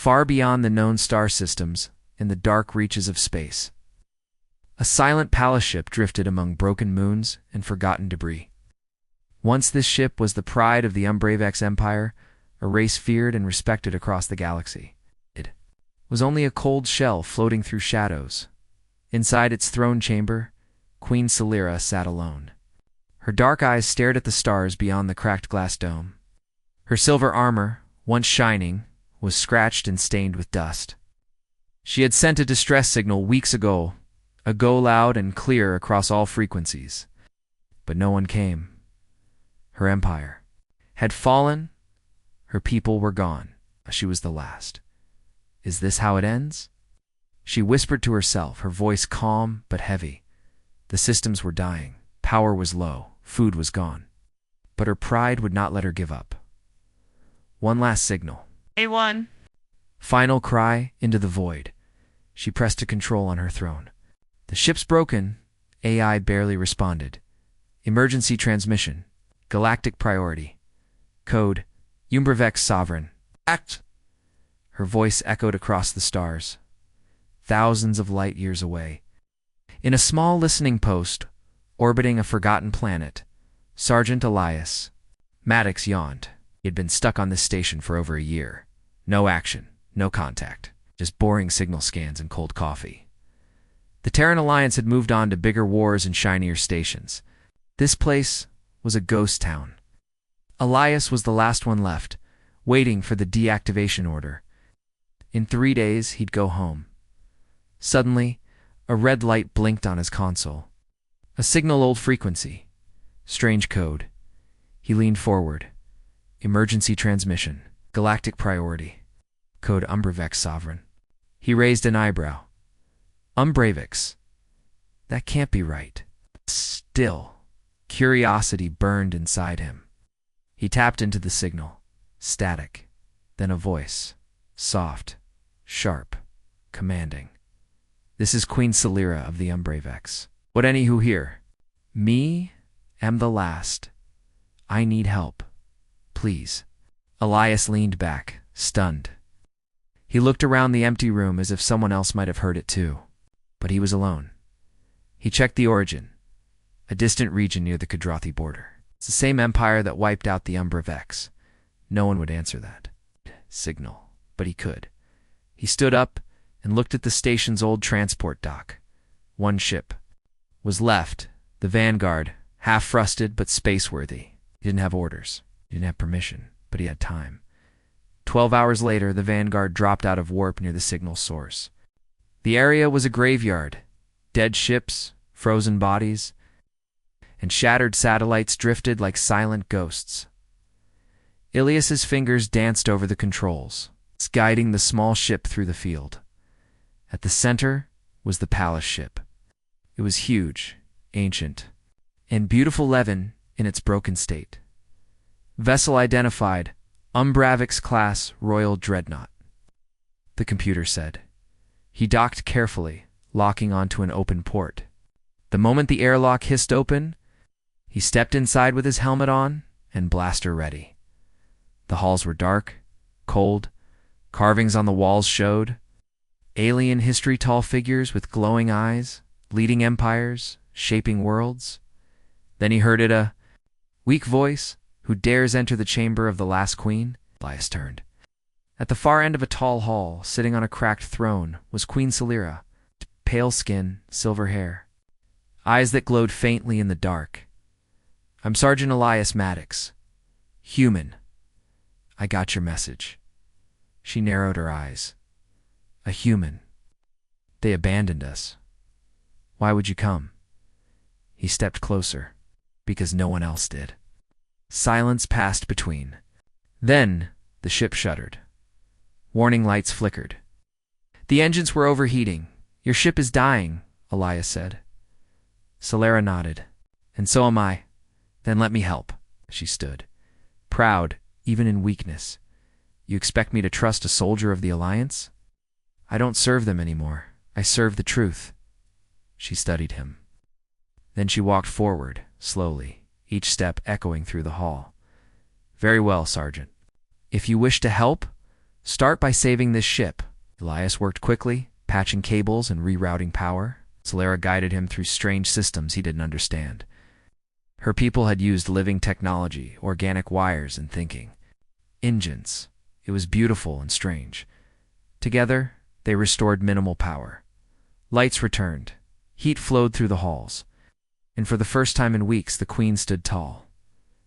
far beyond the known star systems, in the dark reaches of space. A silent palace ship drifted among broken moons and forgotten debris. Once this ship was the pride of the Umbravex Empire, a race feared and respected across the galaxy. It was only a cold shell floating through shadows. Inside its throne chamber, Queen Celera sat alone. Her dark eyes stared at the stars beyond the cracked glass dome. Her silver armor, once shining, was scratched and stained with dust. She had sent a distress signal weeks ago, a go loud and clear across all frequencies. But no one came. Her empire had fallen. Her people were gone. She was the last. Is this how it ends? She whispered to herself, her voice calm but heavy. The systems were dying. Power was low. Food was gone. But her pride would not let her give up. One last signal. A1. Final cry into the void. She pressed a control on her throne. The ship's broken. AI barely responded. Emergency transmission. Galactic priority. Code. Umbravex Sovereign. Act! Her voice echoed across the stars, thousands of light years away. In a small listening post, orbiting a forgotten planet, Sergeant Elias Maddox yawned. He had been stuck on this station for over a year. No action, no contact, just boring signal scans and cold coffee. The Terran Alliance had moved on to bigger wars and shinier stations. This place was a ghost town. Elias was the last one left, waiting for the deactivation order. In 3 days, he'd go home. Suddenly, a red light blinked on his console. A signal old frequency. Strange code. He leaned forward. Emergency transmission. Galactic priority. Code Umbravex Sovereign. He raised an eyebrow. Umbravex. That can't be right. Still, curiosity burned inside him. He tapped into the signal. Static. Then a voice. Soft. Sharp. Commanding. This is Queen Celera of the Umbravex. What any who hear? Me am the last. I need help. Please. Elias leaned back, stunned. He looked around the empty room as if someone else might have heard it too. But he was alone. He checked the origin. A distant region near the Kadrathi border. It's the same empire that wiped out the Umbravex. No one would answer that signal, but he could. He stood up and looked at the station's old transport dock. One ship was left, the Vanguard, half-frusted but space-worthy. He didn't have orders. He didn't have permission, but he had time. 12 hours later, the Vanguard dropped out of warp near the signal source. The area was a graveyard. Dead ships, frozen bodies, and shattered satellites drifted like silent ghosts. Ilias's fingers danced over the controls, guiding the small ship through the field. At the center was the palace ship. It was huge, ancient, and beautiful Levin in its broken state. Vessel identified, Umbravex class Royal Dreadnought. The computer said. He docked carefully, locking onto an open port. The moment the airlock hissed open, he stepped inside with his helmet on and blaster ready. The halls were dark, cold, carvings on the walls showed. Alien history tall figures with glowing eyes, leading empires, shaping worlds. Then he heard it, a weak voice. Who dares enter the chamber of the last queen? Elias turned. At the far end of a tall hall, sitting on a cracked throne, was Queen Celera. Pale skin, silver hair, eyes that glowed faintly in the dark. I'm Sergeant Elias Maddox. Human. I got your message. She narrowed her eyes. A human. They abandoned us. Why would you come? He stepped closer. Because no one else did. Silence passed between. Then the ship shuddered. Warning lights flickered. The engines were overheating. Your ship is dying, Elias said. Celera nodded. And so am I. Then let me help. She stood. Proud, even in weakness. You expect me to trust a soldier of the Alliance? I don't serve them anymore. I serve the truth. She studied him. Then she walked forward, slowly, each step echoing through the hall. Very well, Sergeant. If you wish to help, Start by saving this ship. Elias worked quickly, patching cables and rerouting power. Solera guided him through strange systems he didn't understand. Her people had used living technology, organic wires and thinking. Engines. It was beautiful and strange. Together, they restored minimal power. Lights returned. Heat flowed through the halls. And for the first time in weeks, the Queen stood tall.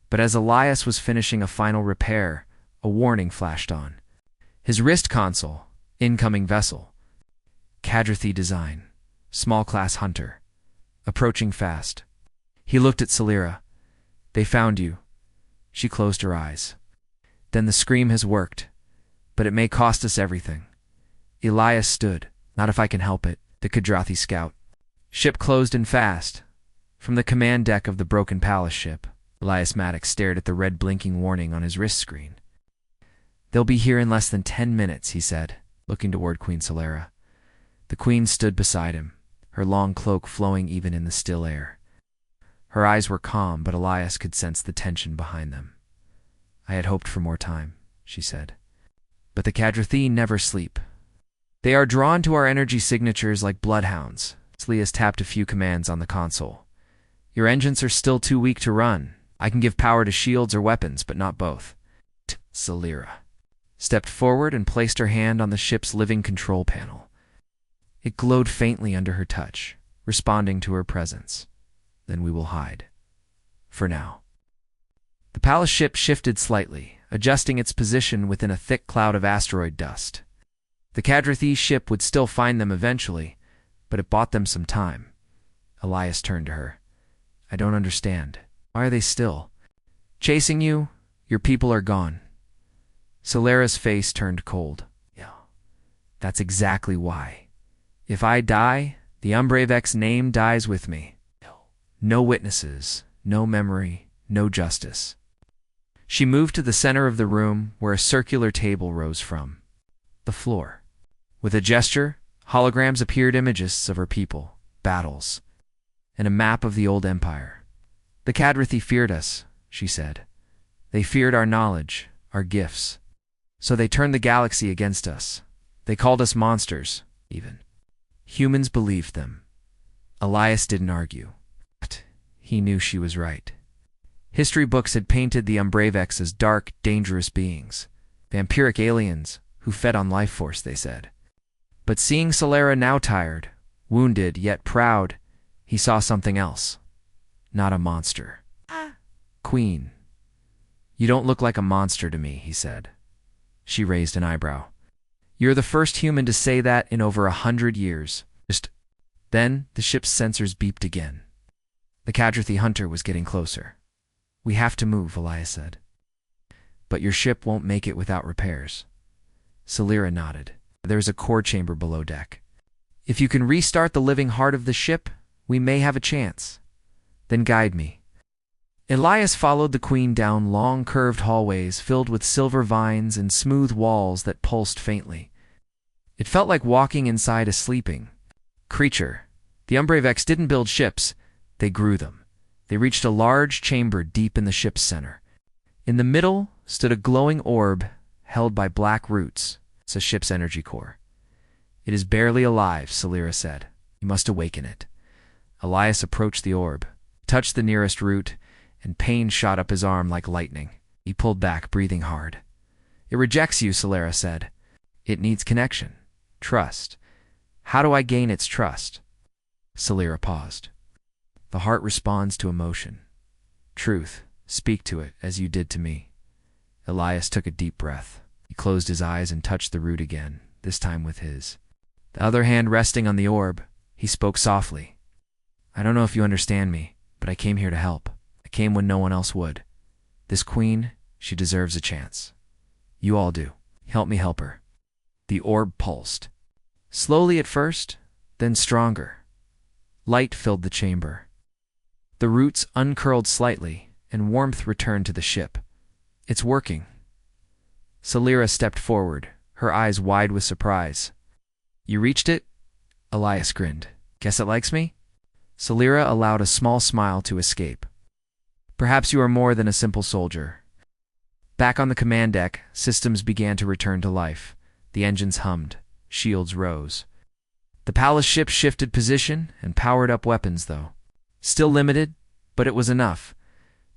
But as Elias was finishing a final repair, a warning flashed on. His wrist console, incoming vessel. Cadrathy design, small class hunter. Approaching fast. He looked at Solera. They found you. She closed her eyes. Then the scream has worked, but it may cost us everything. Elias stood. Not if I can help it, the Cadrathy scout. Ship closed in fast. From the command deck of the broken palace ship, Elias Maddox stared at the red blinking warning on his wrist screen. They'll be here in less than 10 minutes, he said, looking toward Queen Solera. The Queen stood beside him, her long cloak flowing even in the still air. Her eyes were calm, but Elias could sense the tension behind them. I had hoped for more time, she said. But the Cadrathy never sleep. They are drawn to our energy signatures like bloodhounds. Elias tapped a few commands on the console. Your engines are still too weak to run. I can give power to shields or weapons, but not both. Solera stepped forward and placed her hand on the ship's living control panel. It glowed faintly under her touch, responding to her presence. Then we will hide. For now. The palace ship shifted slightly, adjusting its position within a thick cloud of asteroid dust. The Cadrathy ship would still find them eventually, but it bought them some time. Elias turned to her. I don't understand. Why are they still? Chasing you? Your people are gone. Solera's face turned cold. Yeah, that's exactly why. If I die, the Umbravex's name dies with me. No witnesses, no memory, no justice. She moved to the center of the room where a circular table rose from. The floor. With a gesture, holograms appeared images of her people, battles, and a map of the old empire. The Cadrathy feared us, she said. They feared our knowledge, our gifts. So they turned the galaxy against us. They called us monsters, even. Humans believed them. Elias didn't argue. But he knew she was right. History books had painted the Umbravex as dark, dangerous beings. Vampiric aliens who fed on life force, they said. But seeing Solera now tired, wounded yet proud, he saw something else. Not a monster. Queen. You don't look like a monster to me, he said. She raised an eyebrow. You're the first human to say that in over 100 years. Then the ship's sensors beeped again. The Cadrathy hunter was getting closer. We have to move, Elias said. But your ship won't make it without repairs. Solera nodded. There's a core chamber below deck. If you can restart the living heart of the ship, we may have a chance. Then guide me. Elias followed the Queen down long, curved hallways filled with silver vines and smooth walls that pulsed faintly. It felt like walking inside a sleeping creature. The Umbravex didn't build ships, they grew them. They reached a large chamber deep in the ship's center. In the middle stood a glowing orb held by black roots. It's a ship's energy core. It is barely alive, Solera said. You must awaken it. Elias approached the orb, touched the nearest root, and pain shot up his arm like lightning. He pulled back, breathing hard. It rejects you, Solera said. It needs connection, trust. How do I gain its trust? Solera paused. The heart responds to emotion. Truth, speak to it as you did to me. Elias took a deep breath. He closed his eyes and touched the root again, this time with his. The other hand resting on the orb, he spoke softly. I don't know if you understand me, but I came here to help. I came when no one else would. This queen, she deserves a chance. You all do. Help me help her. The orb pulsed. Slowly at first, then stronger. Light filled the chamber. The roots uncurled slightly, and warmth returned to the ship. It's working. Solera stepped forward, her eyes wide with surprise. You reached it? Elias grinned. Guess it likes me? Solera allowed a small smile to escape. Perhaps you are more than a simple soldier. Back on the command deck, systems began to return to life. The engines hummed. Shields rose. The palace ship shifted position and powered up weapons, though. Still limited, but it was enough.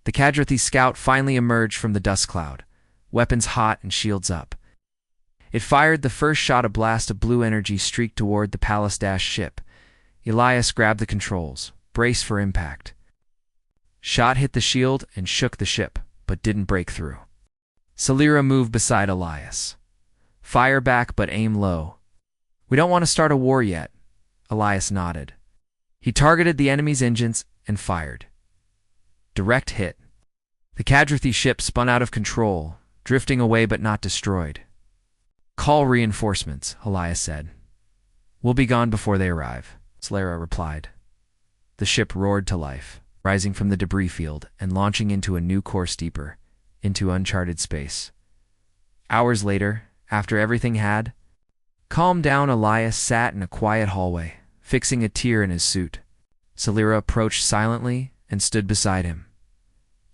The Cadrathy scout finally emerged from the dust cloud, weapons hot and shields up. It fired the first shot. A blast of blue energy streaked toward the palace ship. Elias grabbed the controls, braced for impact. Shot hit the shield and shook the ship, but didn't break through. Salira moved beside Elias. Fire back, but aim low. We don't want to start a war yet. Elias nodded. He targeted the enemy's engines and fired. Direct hit. The Cadrathy ship spun out of control, drifting away but not destroyed. Call reinforcements, Elias said. We'll be gone before they arrive, Salira replied. The ship roared to life, rising from the debris field and launching into a new course deeper, into uncharted space. Hours later, after everything had calmed down, Elias sat in a quiet hallway, fixing a tear in his suit. Salira approached silently and stood beside him.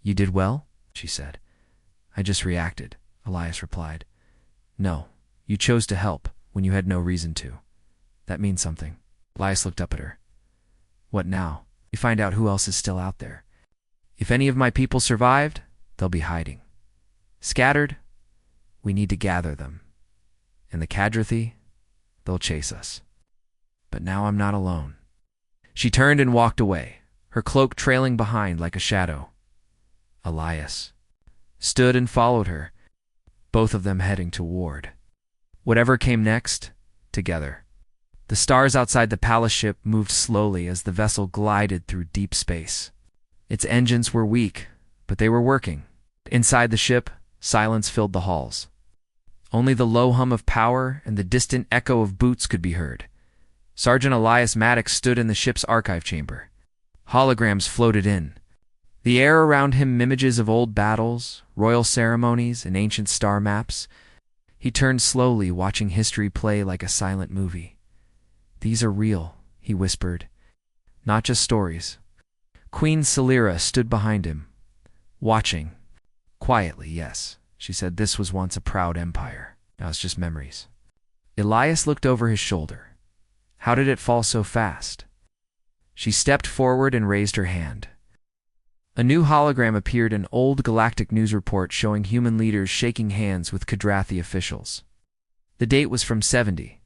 You did well, she said. I just reacted, Elias replied. No, you chose to help when you had no reason to. That means something. Elias looked up at her. What now? We find out who else is still out there. If any of my people survived, they'll be hiding. Scattered, we need to gather them. And the Cadrathy, they'll chase us. But now I'm not alone. She turned and walked away, her cloak trailing behind like a shadow. Elias stood and followed her, both of them heading toward whatever came next, together. The stars outside the palace ship moved slowly as the vessel glided through deep space. Its engines were weak, but they were working. Inside the ship, silence filled the halls. Only the low hum of power and the distant echo of boots could be heard. Sergeant Elias Maddox stood in the ship's archive chamber. Holograms floated in. The air around him images of old battles, royal ceremonies, and ancient star maps. He turned slowly, watching history play like a silent movie. These are real, he whispered. Not just stories. Queen Salira stood behind him, watching. Quietly, yes, she said. This was once a proud empire. Now it's just memories. Elias looked over his shoulder. How did it fall so fast? She stepped forward and raised her hand. A new hologram appeared, an old galactic news report showing human leaders shaking hands with Cadrathy officials. The date was from 70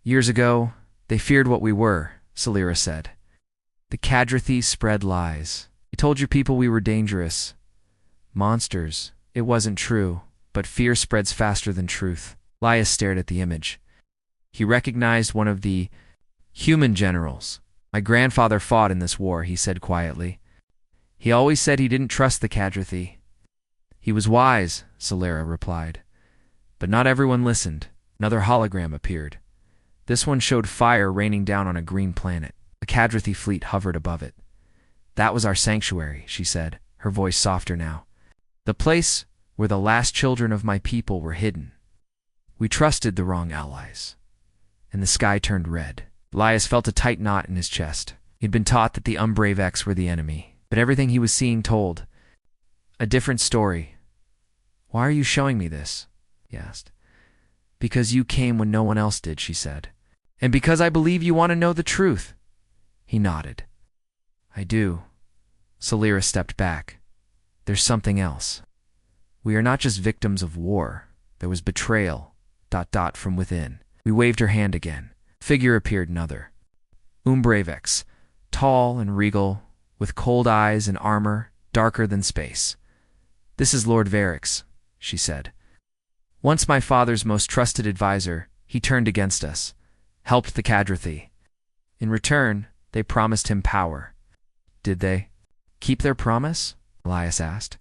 years ago. They feared what we were, Salira said. The Cadrathy spread lies. You told your people we were dangerous. Monsters. It wasn't true, but fear spreads faster than truth. Elias stared at the image. He recognized one of the human generals. My grandfather fought in this war, he said quietly. He always said he didn't trust the Cadrathy. He was wise, Salira replied. But not everyone listened. Another hologram appeared. This one showed fire raining down on a green planet. A Cadrathy fleet hovered above it. That was our sanctuary, she said, her voice softer now. The place where the last children of my people were hidden. We trusted the wrong allies. And the sky turned red. Elias felt a tight knot in his chest. He'd been taught that the Umbravex were the enemy, but everything he was seeing told a different story. Why are you showing me this? He asked. Because you came when no one else did, she said. And because I believe you want to know the truth. He nodded. I do. Salira stepped back. There's something else. We are not just victims of war. There was betrayal, ... from within. We waved her hand again. Figure appeared another. Umbravex, tall and regal, with cold eyes and armor darker than space. This is Lord Varix, she said. Once my father's most trusted advisor, he turned against us, helped the Cadrathy. In return, they promised him power. Did they keep their promise? Elias asked.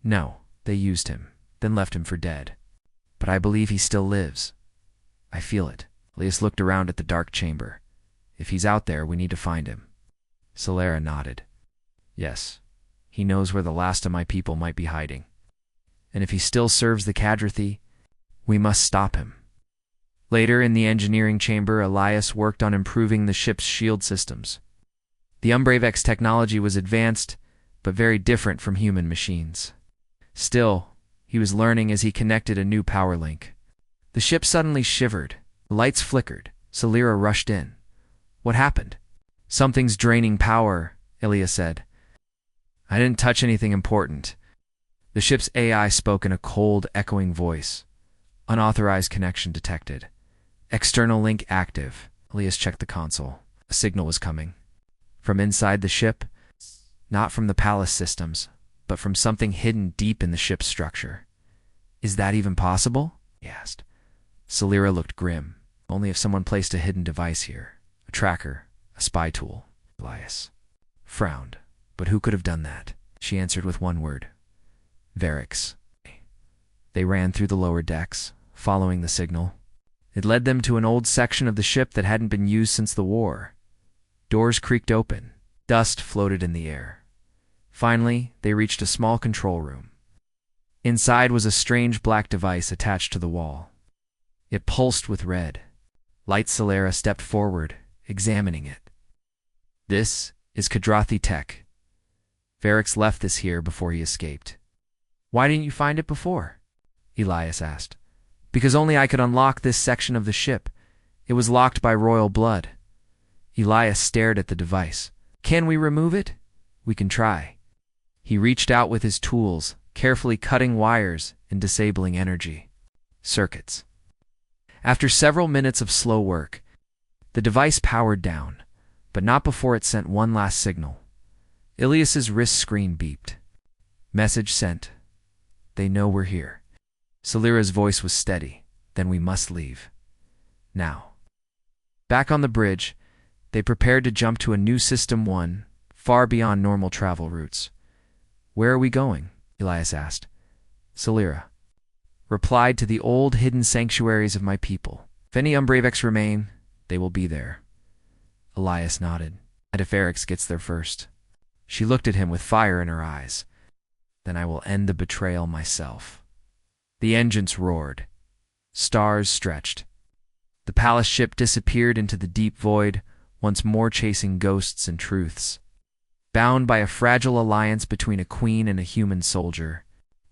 No, they used him, then left him for dead. But I believe he still lives. I feel it. Elias looked around at the dark chamber. If he's out there, we need to find him. Salira nodded. Yes, he knows where the last of my people might be hiding. And if he still serves the Cadrathy, we must stop him. Later, in the engineering chamber, Elias worked on improving the ship's shield systems. The Umbravex technology was advanced, but very different from human machines. Still, He was learning as he connected a new power link. The ship suddenly shivered. The lights flickered. Celira rushed in. What happened? Something's draining power, Ilya said. I didn't touch anything important. The ship's AI spoke in a cold, echoing voice. Unauthorized connection detected. External link active. Elias checked the console. A signal was coming. From inside the ship, not from the palace systems, but from something hidden deep in the ship's structure. Is that even possible? He asked. Celira looked grim. Only if someone placed a hidden device here. A tracker, a spy tool. Elias frowned. But who could have done that? She answered with one word. Verix. They ran through the lower decks, following the signal. It led them to an old section of the ship that hadn't been used since the war. Doors creaked open. Dust floated in the air. Finally, they reached a small control room. Inside was a strange black device attached to the wall. It pulsed with red. Light Celera stepped forward, examining it. This is Kadrathi tech. Verix left this here before he escaped. Why didn't you find it before? Elias asked. Because only I could unlock this section of the ship. It was locked by royal blood. Elias stared at the device. Can we remove it? We can try. He reached out with his tools, carefully cutting wires and disabling energy. Circuits. After several minutes of slow work, the device powered down, but not before it sent one last signal. Ilias's wrist screen beeped. Message sent. They know we're here. Celira's voice was steady. Then we must leave. Now. Back on the bridge, they prepared to jump to a new System 1, far beyond normal travel routes. Where are we going? Elias asked. Celira replied to the old hidden sanctuaries of my people. If any Umbravex remain, they will be there. Elias nodded. And if Erix gets there first. She looked at him with fire in her eyes. Then I will end the betrayal myself. The engines roared. Stars stretched. The palace ship disappeared into the deep void, once more chasing ghosts and truths. Bound by a fragile alliance between a queen and a human soldier,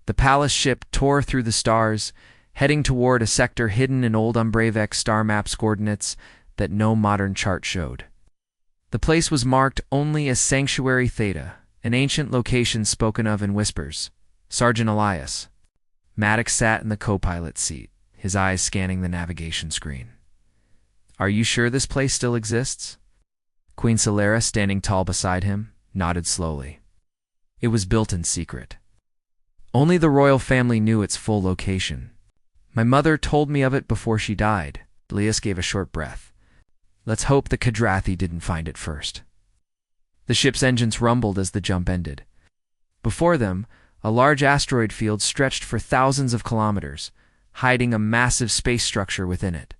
the palace ship tore through the stars, heading toward a sector hidden in old Umbravex star maps coordinates that no modern chart showed. The place was marked only as Sanctuary Theta, an ancient location spoken of in whispers. Sergeant Elias. Maddox sat in the co-pilot seat, his eyes scanning the navigation screen. Are you sure this place still exists? Queen Celera, standing tall beside him, nodded slowly. It was built in secret. Only the royal family knew its full location. My mother told me of it before she died. Elias gave a short breath. Let's hope the Kadrathi didn't find it first. The ship's engines rumbled as the jump ended. Before them, a large asteroid field stretched for thousands of kilometers, hiding a massive space structure within it.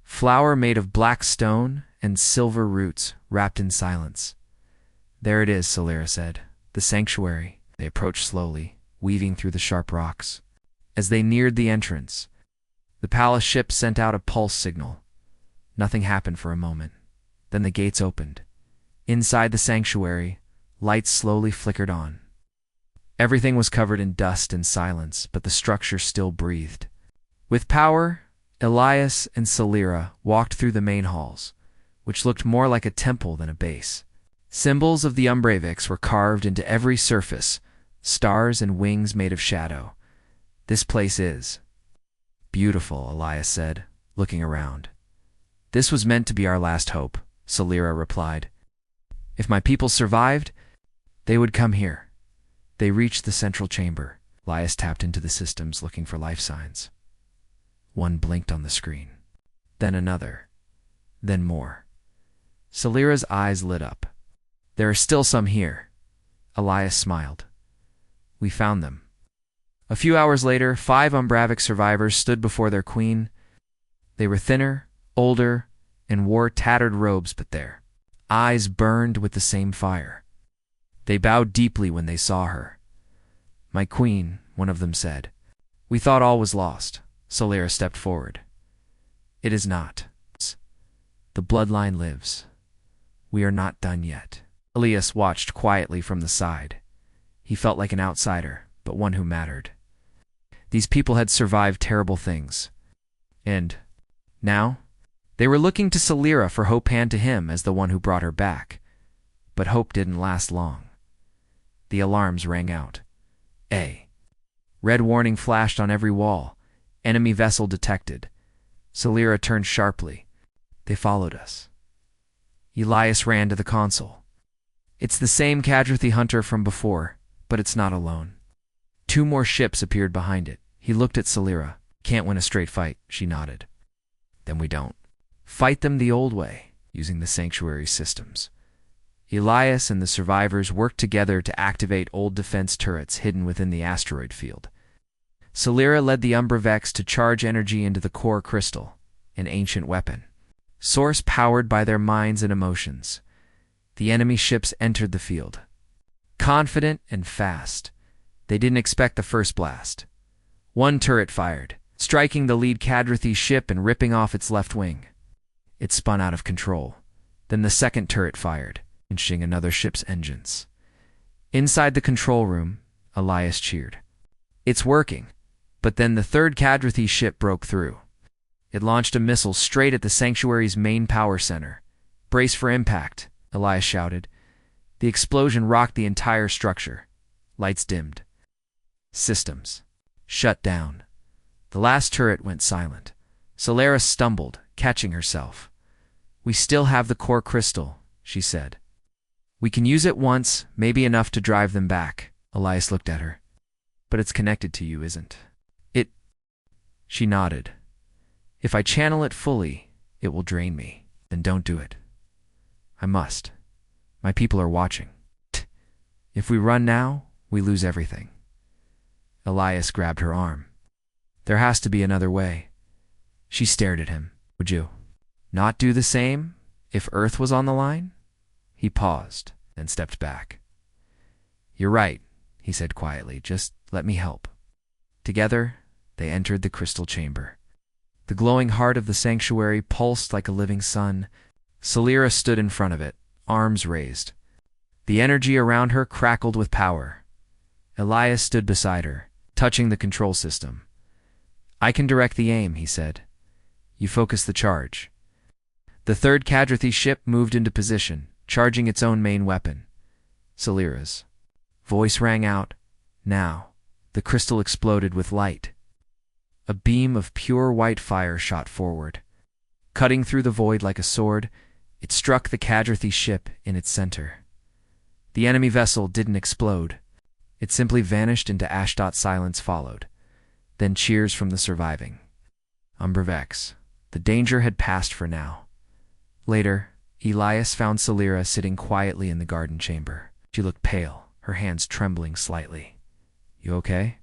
Flower made of black stone and silver roots wrapped in silence. There it is, Celera said. The sanctuary. They approached slowly, weaving through the sharp rocks. As they neared the entrance, the palace ship sent out a pulse signal. Nothing happened for a moment. Then the gates opened. Inside the sanctuary, lights slowly flickered on. Everything was covered in dust and silence, but the structure still breathed. With power, Elias and Celira walked through the main halls, which looked more like a temple than a base. Symbols of the Umbravex were carved into every surface, stars and wings made of shadow. This place is beautiful, Elias said, looking around. This was meant to be our last hope, Celira replied. If my people survived, they would come here. They reached the central chamber. Elias tapped into the systems looking for life signs. One blinked on the screen. Then another. Then more. Celira's eyes lit up. There are still some here. Elias smiled. We found them. A few hours later, 5 Umbravex survivors stood before their queen. They were thinner, older, and wore tattered robes, but their eyes burned with the same fire. They bowed deeply when they saw her. My queen, one of them said. We thought all was lost. Celera stepped forward. It is not. The bloodline lives. We are not done yet. Elias watched quietly from the side. He felt like an outsider, but one who mattered. These people had survived terrible things. And now, they were looking to Celira for hope, hand to him as the one who brought her back. But hope didn't last long. The alarms rang out. A red warning flashed on every wall. Enemy vessel detected. Celira turned sharply. They followed us. Elias ran to the console. It's the same casualty hunter from before, but it's not alone. 2 more ships appeared behind it. He looked at Celira. Can't win a straight fight, she nodded. Then we don't. Fight them the old way, using the sanctuary systems. Elias and the survivors worked together to activate old defense turrets hidden within the asteroid field. Celira led the Umbravex to charge energy into the core crystal, an ancient weapon. Source powered by their minds and emotions. The enemy ships entered the field. Confident and fast. They didn't expect the first blast. 1 turret fired, striking the lead Cadrathi ship and ripping off its left wing. It spun out of control. Then the second turret fired, inching another ship's engines. Inside the control room, Elias cheered. It's working. But then the third Cadrathi ship broke through. It launched a missile straight at the sanctuary's main power center. Brace for impact, Elias shouted. The explosion rocked the entire structure. Lights dimmed. Systems shut down. The last turret went silent. Celira stumbled, catching herself. We still have the core crystal, she said. We can use it once, maybe enough to drive them back. Elias looked at her. But it's connected to you, isn't it? She nodded. If I channel it fully, it will drain me. Then don't do it. I must. My people are watching. If we run now, we lose everything. Elias grabbed her arm. There has to be another way. She stared at him. Would you not do the same if Earth was on the line? He paused, then stepped back. You're right, he said quietly. Just let me help. Together, they entered the crystal chamber. The glowing heart of the sanctuary pulsed like a living sun. Celira stood in front of it, arms raised. The energy around her crackled with power. Elias stood beside her, touching the control system. I can direct the aim, he said. You focus the charge. The third Cadrathi ship moved into position, charging its own main weapon. Celira's voice rang out. Now, the crystal exploded with light. A beam of pure white fire shot forward. Cutting through the void like a sword, it struck the Cadrathi ship in its center. The enemy vessel didn't explode. It simply vanished into ash. Silence followed. Then cheers from the surviving Umbravex. The danger had passed for now. Later, Elias found Celira sitting quietly in the garden chamber. She looked pale, her hands trembling slightly. You okay?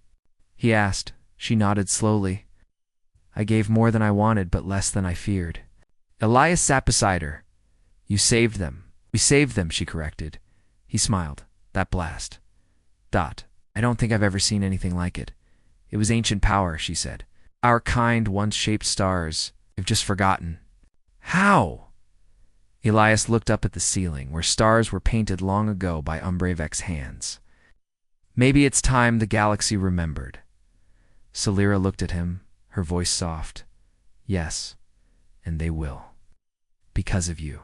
He asked. She nodded slowly. I gave more than I wanted, but less than I feared. Elias sat beside her. You saved them. We saved them, she corrected. He smiled. That blast. I don't think I've ever seen anything like it. It was ancient power, she said. Our kind once shaped stars. I've just forgotten. How? Elias looked up at the ceiling, where stars were painted long ago by Umbravex hands. Maybe it's time the galaxy remembered. Celira looked at him, her voice soft. Yes, and they will. Because of you.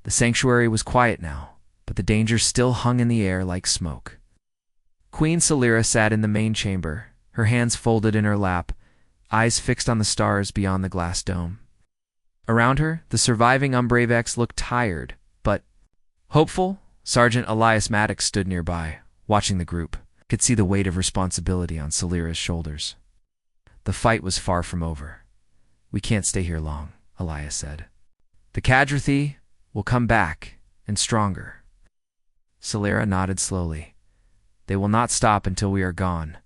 The sanctuary was quiet now, but the danger still hung in the air like smoke. Queen Celira sat in the main chamber, her hands folded in her lap, eyes fixed on the stars beyond the glass dome. Around her, the surviving Umbravex looked tired, but hopeful. Sergeant Elias Maddox stood nearby, watching the group. Could see the weight of responsibility on Celira's shoulders. The fight was far from over. We can't stay here long, Elias said. The Cadrathi will come back, and stronger. Celira nodded slowly. They will not stop until we are gone.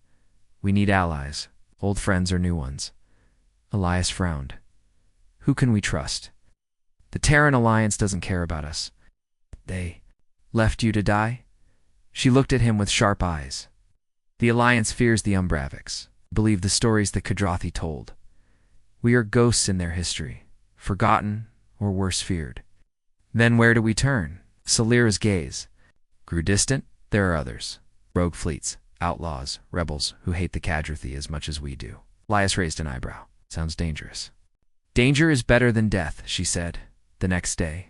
We need allies, old friends or new ones. Elias frowned. Who can we trust? The Terran Alliance doesn't care about us. They left you to die? She looked at him with sharp eyes. The Alliance fears the Umbravex, believe the stories the Cadrathi told. We are ghosts in their history, forgotten or worse feared. Then where do we turn? Celira's gaze grew distant. There are others. Rogue fleets, outlaws, rebels who hate the Cadrathy as much as we do. Elias raised an eyebrow. Sounds dangerous. Danger is better than death, she said. The next day,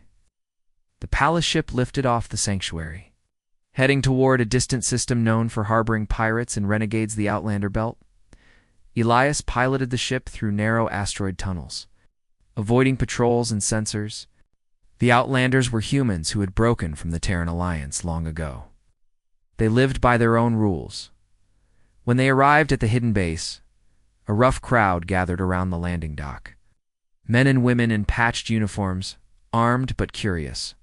the palace ship lifted off the sanctuary, heading toward a distant system known for harboring pirates and renegades, the Outlander Belt. Elias piloted the ship through narrow asteroid tunnels, avoiding patrols and sensors. The Outlanders were humans who had broken from the Terran Alliance long ago. They lived by their own rules. When they arrived at the hidden base, a rough crowd gathered around the landing dock. Men and women in patched uniforms, armed but curious.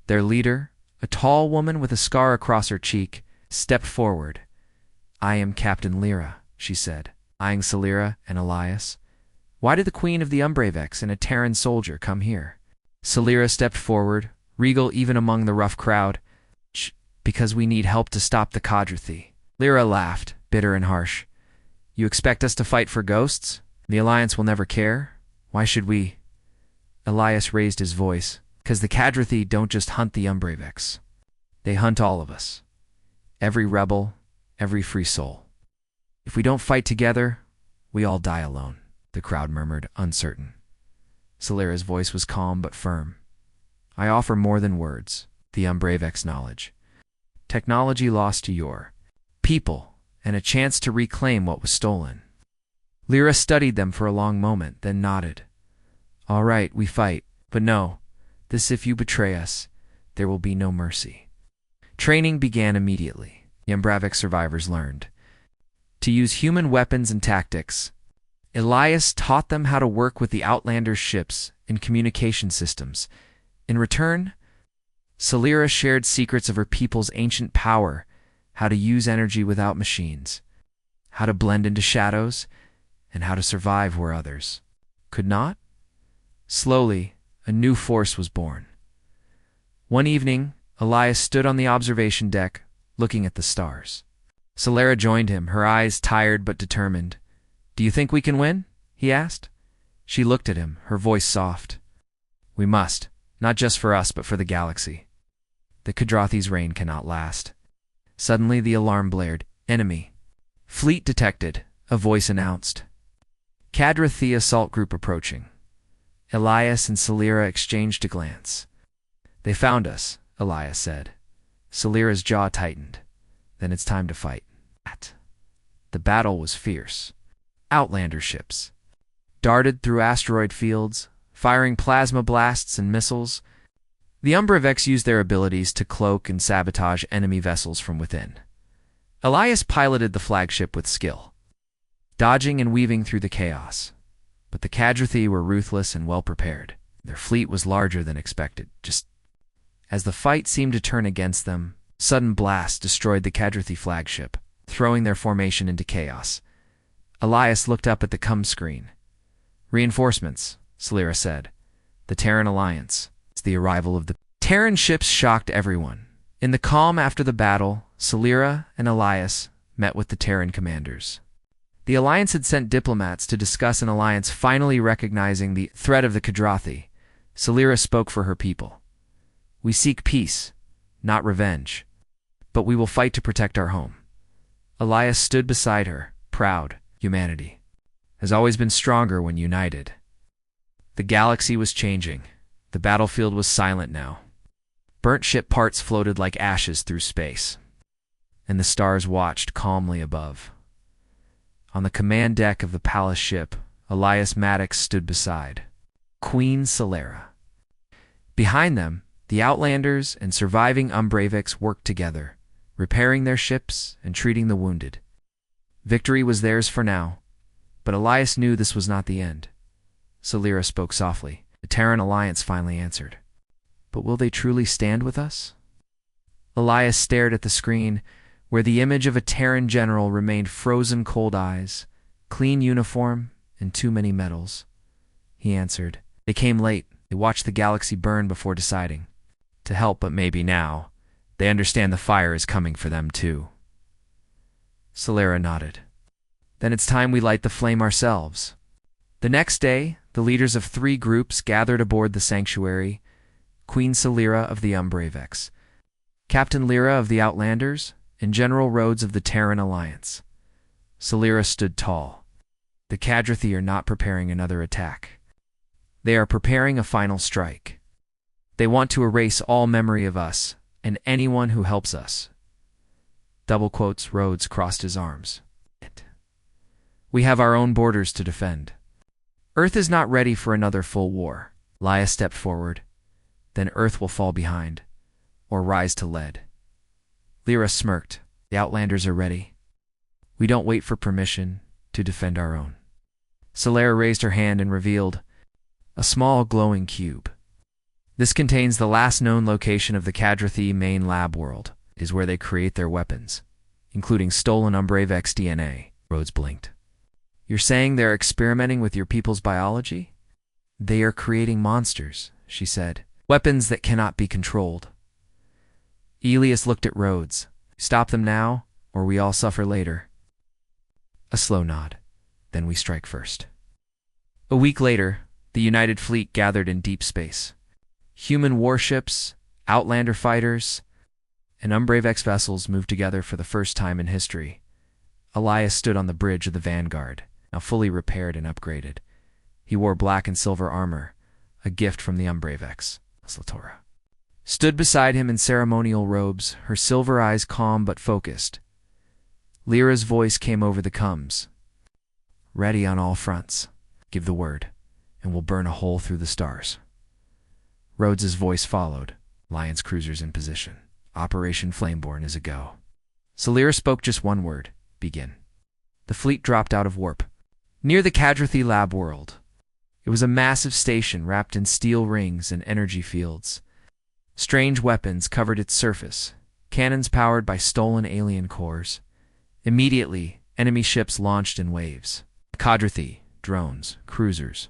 Their leader, a tall woman with a scar across her cheek, stepped forward. "I am Captain Lyra," she said, eyeing Celira and Elias. "Why did the Queen of the Umbravex and a Terran soldier come here?" Celira stepped forward, regal even among the rough crowd. "Because we need help to stop the Cadrathy." Lyra laughed, bitter and harsh. "You expect us to fight for ghosts? The Alliance will never care? Why should we?" Elias raised his voice. "Because the Cadrathy don't just hunt the Umbravex. They hunt all of us. Every rebel, every free soul. If we don't fight together, we all die alone," the crowd murmured, uncertain. Celira's voice was calm but firm. "I offer more than words, the Umbravex knowledge. Technology lost to your people, and a chance to reclaim what was stolen." Lyra studied them for a long moment, then nodded. "All right, we fight. But no, if you betray us, there will be no mercy." Training began immediately. The Umbravex survivors learned to use human weapons and tactics. Elias taught them how to work with the Outlanders' ships and communication systems. In return, Celira shared secrets of her people's ancient power, how to use energy without machines, how to blend into shadows, and how to survive where others could not. Slowly, a new force was born. One evening, Elias stood on the observation deck, looking at the stars. Celira joined him, her eyes tired but determined. "Do you think we can win?" he asked. She looked at him, her voice soft. "We must, not just for us, but for the galaxy. The Cadrathy's reign cannot last." Suddenly the alarm blared. "Enemy fleet detected," a voice announced. "Cadrathy assault group approaching." Elias and Celira exchanged a glance. "They found us," Elias said. Celira's jaw tightened. "Then it's time to fight." The battle was fierce. Outlander ships darted through asteroid fields, firing plasma blasts and missiles. The Umbravex used their abilities to cloak and sabotage enemy vessels from within. Elias piloted the flagship with skill, dodging and weaving through the chaos. But the Cadrathy were ruthless and well-prepared. Their fleet was larger than expected. Just as the fight seemed to turn against them, sudden blasts destroyed the Cadrathy flagship, throwing their formation into chaos. Elias looked up at the comm screen. "Reinforcements," Celira said. "The Terran Alliance." The arrival of the Terran ships shocked everyone. In the calm after the battle, Celira and Elias met with the Terran commanders. The Alliance had sent diplomats to discuss an alliance finally recognizing the threat of the Cadrathy. Celira spoke for her people. "We seek peace, not revenge, but we will fight to protect our home." Elias stood beside her, proud. Humanity has always been stronger when united. The galaxy was changing. The battlefield was silent now. Burnt ship parts floated like ashes through space, and the stars watched calmly above. On the command deck of the palace ship, Elias Maddox stood beside Queen Celira. Behind them, the Outlanders and surviving Umbravex worked together, repairing their ships and treating the wounded. Victory was theirs for now, but Elias knew this was not the end. Celira spoke softly. The Terran Alliance finally answered. "But will they truly stand with us?" Elias stared at the screen, where the image of a Terran general remained frozen cold eyes, clean uniform, and too many medals. He answered. "They came late. They watched the galaxy burn before deciding to help, but maybe now they understand the fire is coming for them too." Celira nodded. "Then it's time we light the flame ourselves." The next day, the leaders of 3 groups gathered aboard the sanctuary: Queen Celira of the Umbravex, Captain Lyra of the Outlanders, and General Rhodes of the Terran Alliance. Celera stood tall. The Cadrathi are not preparing another attack. They are preparing a final strike. They want to erase all memory of us and anyone who helps us. Double quotes, Rhodes crossed his arms. We have our own borders to defend. Earth is not ready for another full war. Laia stepped forward. Then Earth will fall behind, or rise to lead. Lyra smirked. The Outlanders are ready. We don't wait for permission to defend our own. Celera raised her hand and revealed a small glowing cube. This contains the last known location of the Cadrathi main lab world. It is where they create their weapons, including stolen Umbrevex DNA. Rhodes blinked. You're saying they're experimenting with your people's biology? They are creating monsters, she said. Weapons that cannot be controlled. Elias looked at Rhodes. Stop them now, or we all suffer later. A slow nod. Then we strike first. A week later, the United Fleet gathered in deep space. Human warships, Outlander fighters, and Umbrevex vessels moved together for the first time in history. Elias stood on the bridge of the Vanguard, now fully repaired and upgraded. He wore black and silver armor, a gift from the Umbrevex. Slatora stood beside him in ceremonial robes, her silver eyes calm but focused. Lyra's voice came over the coms. Ready on all fronts. Give the word, and we'll burn a hole through the stars. Rhodes's voice followed. Alliance cruisers in position. Operation Flameborn is a go. Celera spoke just one word. Begin. The fleet dropped out of warp. Near the Cadrathi lab world. It was a massive station wrapped in steel rings and energy fields. Strange weapons covered its surface, cannons powered by stolen alien cores. Immediately, enemy ships launched in waves. Cadrathi, drones, cruisers,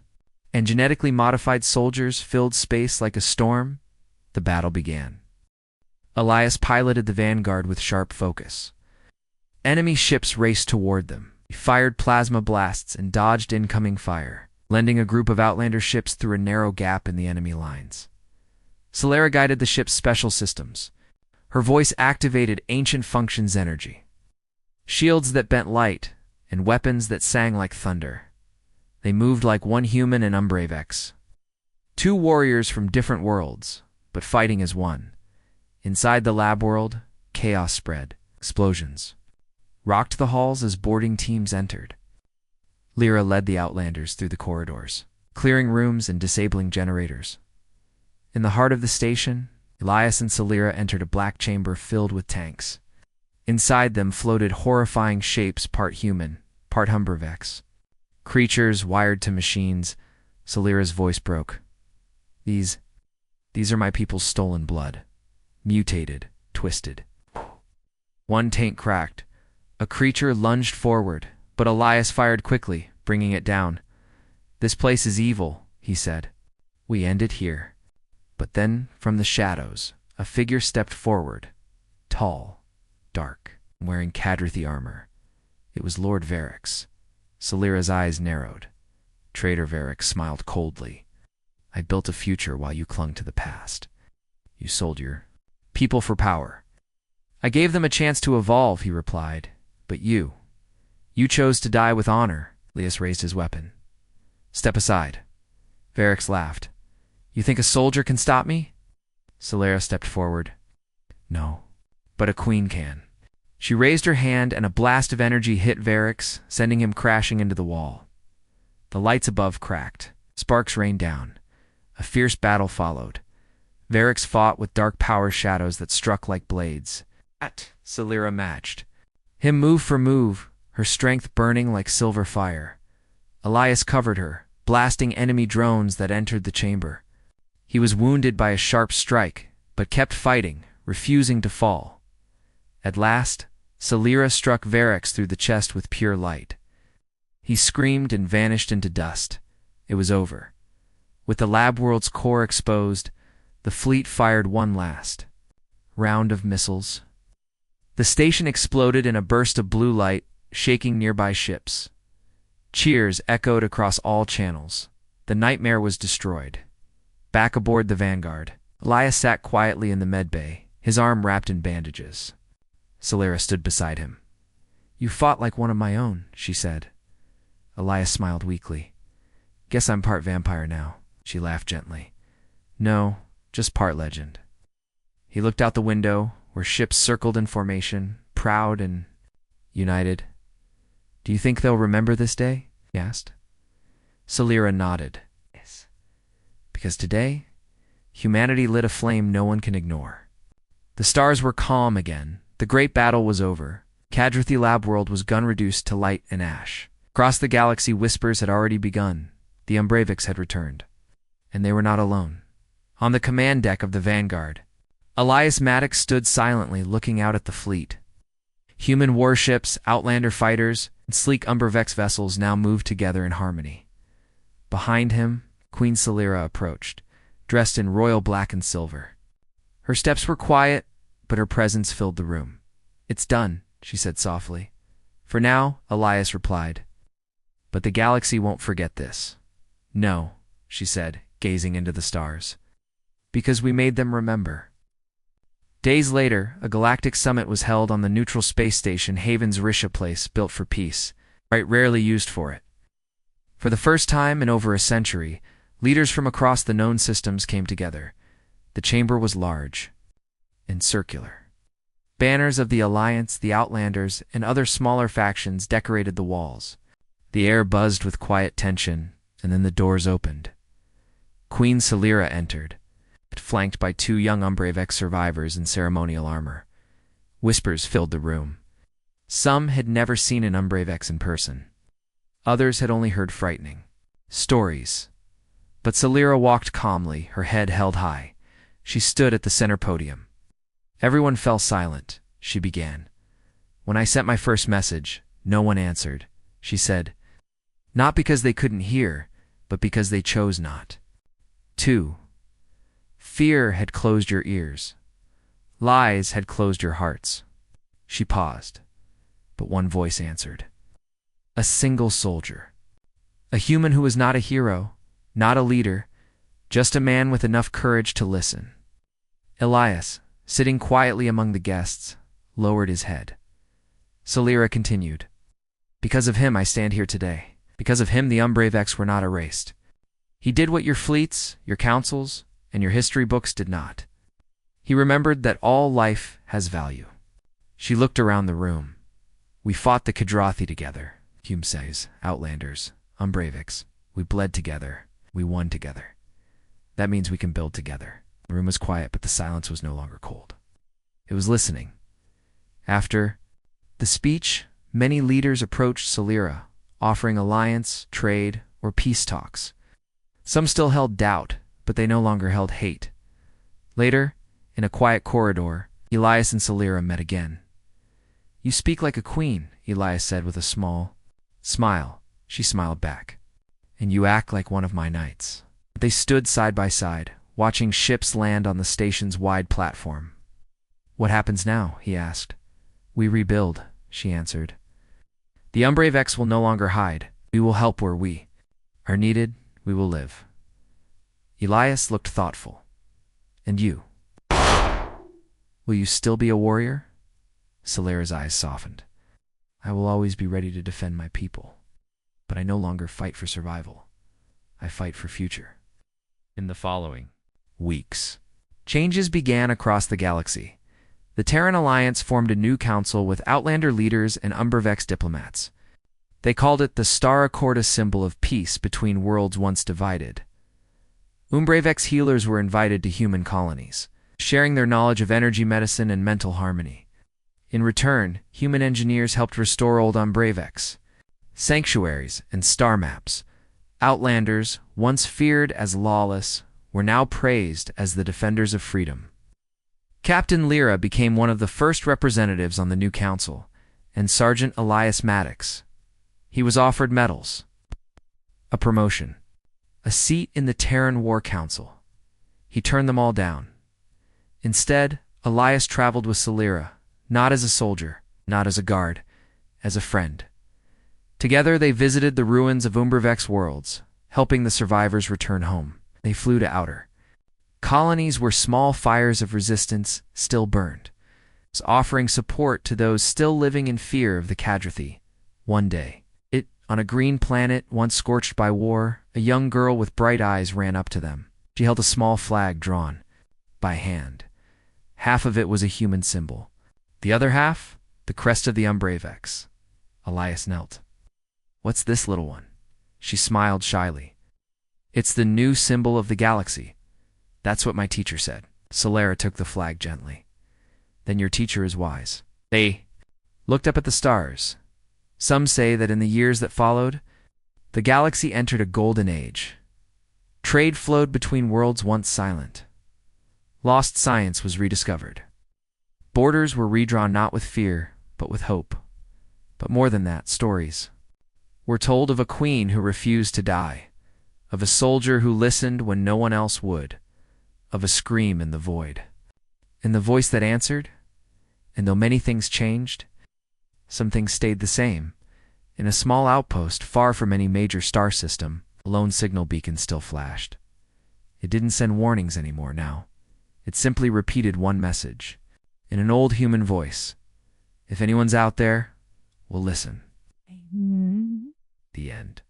and genetically modified soldiers filled space like a storm. The battle began. Elias piloted the Vanguard with sharp focus. Enemy ships raced toward them. He fired plasma blasts and dodged incoming fire, lending a group of Outlander ships through a narrow gap in the enemy lines. Celera guided the ship's special systems. Her voice activated ancient functions energy. Shields that bent light, and weapons that sang like thunder. They moved like one human and Umbrevex. Two warriors from different worlds, but fighting as one. Inside the lab world, chaos spread. Explosions rocked the halls as boarding teams entered. Lyra led the Outlanders through the corridors, clearing rooms and disabling generators. In the heart of the station, Elias and Celera entered a black chamber filled with tanks. Inside them floated horrifying shapes, part human, part Umbrevex. Creatures wired to machines. Celera's voice broke. These are my people's stolen blood. Mutated, twisted. One tank cracked. A creature lunged forward, but Elias fired quickly, bringing it down. This place is evil, he said. We end it here. But then, from the shadows, a figure stepped forward. Tall, dark, wearing Cadrathi armor. It was Lord Varix. Celera's eyes narrowed. Traitor Varix smiled coldly. I built a future while you clung to the past. You sold your people for power. I gave them a chance to evolve, he replied. But you chose to die with honor. Elias raised his weapon. Step aside. Varix laughed. You think a soldier can stop me? Celera stepped forward. No, but a queen can. She raised her hand and a blast of energy hit Varix, sending him crashing into the wall. The lights above cracked. Sparks rained down. A fierce battle followed. Varix fought with dark power shadows that struck like blades. Celera matched. Him move for move, her strength burning like silver fire. Elias covered her, blasting enemy drones that entered the chamber. He was wounded by a sharp strike, but kept fighting, refusing to fall. At last, Celera struck Varix through the chest with pure light. He screamed and vanished into dust. It was over. With the lab world's core exposed, the fleet fired one last round of missiles. The station exploded in a burst of blue light, shaking nearby ships. Cheers echoed across all channels. The nightmare was destroyed. Back aboard the Vanguard, Elias sat quietly in the medbay, his arm wrapped in bandages. Celera stood beside him. "You fought like one of my own," she said. Elias smiled weakly. "Guess I'm part vampire now," she laughed gently. "No, just part legend." He looked out the window, where ships circled in formation, proud and united. "Do you think they'll remember this day?" he asked. Celera nodded. "Yes. Because today, humanity lit a flame no one can ignore." The stars were calm again. The great battle was over. Cadrathy Lab world was gun-reduced to light and ash. Across the galaxy, whispers had already begun. The Umbravix had returned. And they were not alone. On the command deck of the Vanguard, Elias Maddox stood silently looking out at the fleet. Human warships, Outlander fighters, and sleek Umbravix vessels now moved together in harmony. Behind him, Queen Celera approached, dressed in royal black and silver. Her steps were quiet, but her presence filled the room. "It's done," she said softly. "For now," Elias replied. "But the galaxy won't forget this." "No," she said, gazing into the stars. "Because we made them remember." Days later, a galactic summit was held on the neutral space station Haven's Risha place, built for peace, right rarely used for it. For the first time in over a century, leaders from across the known systems came together. The chamber was large and circular. Banners of the Alliance, the Outlanders, and other smaller factions decorated the walls. The air buzzed with quiet tension, and then the doors opened. Queen Celera entered, flanked by two young Umbravix survivors in ceremonial armor. Whispers filled the room. Some had never seen an Umbravix in person. Others had only heard frightening stories. But Celera walked calmly, her head held high. She stood at the center podium. "Everyone fell silent," she began. "When I sent my first message, no one answered," she said. "Not because they couldn't hear, but because they chose not. 2. Fear had closed your ears. Lies had closed your hearts." She paused, but one voice answered. A single soldier. A human who was not a hero, not a leader, just a man with enough courage to listen. Elias, sitting quietly among the guests, lowered his head. Celera continued. "Because of him I stand here today. Because of him the Umbravix were not erased. He did what your fleets, your councils, and your history books did not. He remembered that all life has value." She looked around the room. "We fought the Cadrathy together. Hume says, Outlanders, Umbravix. We bled together. We won together. That means we can build together." The room was quiet, but the silence was no longer cold. It was listening. After the speech, many leaders approached Celera, offering alliance, trade, or peace talks. Some still held doubt, but they no longer held hate. Later, in a quiet corridor, Elias and Celera met again. "You speak like a queen," Elias said with a small smile. She smiled back. "And you act like one of my knights." They stood side by side, watching ships land on the station's wide platform. "What happens now?" he asked. "We rebuild," she answered. "The Umbravix will no longer hide. We will help where we are needed. We will live." Elias looked thoughtful. "And you? Will you still be a warrior?" Celera's eyes softened. "I will always be ready to defend my people. But I no longer fight for survival. I fight for future." In the following weeks, changes began across the galaxy. The Terran Alliance formed a new council with Outlander leaders and Umbravix diplomats. They called it the Star Accord, a symbol of peace between worlds once divided. Umbravix healers were invited to human colonies, sharing their knowledge of energy medicine and mental harmony. In return, human engineers helped restore old Umbravix sanctuaries and star maps. Outlanders, once feared as lawless, were now praised as the defenders of freedom. Captain Lyra became one of the first representatives on the new council, and Sergeant Elias Maddox. He was offered medals, a promotion, a seat in the Terran War Council. He turned them all down. Instead, Elias traveled with Celera, not as a soldier, not as a guard, as a friend. Together they visited the ruins of Umbravix worlds, helping the survivors return home. They flew to Outer colonies where small fires of resistance still burned. offering support to those still living in fear of the Cadrathy. One day, on a green planet once scorched by war, a young girl with bright eyes ran up to them. She held a small flag drawn by hand. Half of it was a human symbol. The other half, the crest of the Umbravex. Elias knelt. "What's this little one?" She smiled shyly. "It's the new symbol of the galaxy. That's what my teacher said." Solera took the flag gently. "Then your teacher is wise." They looked up at the stars. Some say that in the years that followed, the galaxy entered a golden age. Trade flowed between worlds once silent. Lost science was rediscovered. Borders were redrawn not with fear, but with hope. But more than that, stories. We're told of a queen who refused to die, of a soldier who listened when no one else would, of a scream in the void. And the voice that answered? And though many things changed, some things stayed the same. In a small outpost far from any major star system, a lone signal beacon still flashed. It didn't send warnings anymore now. It simply repeated one message, in an old human voice. "If anyone's out there, we'll listen." The end.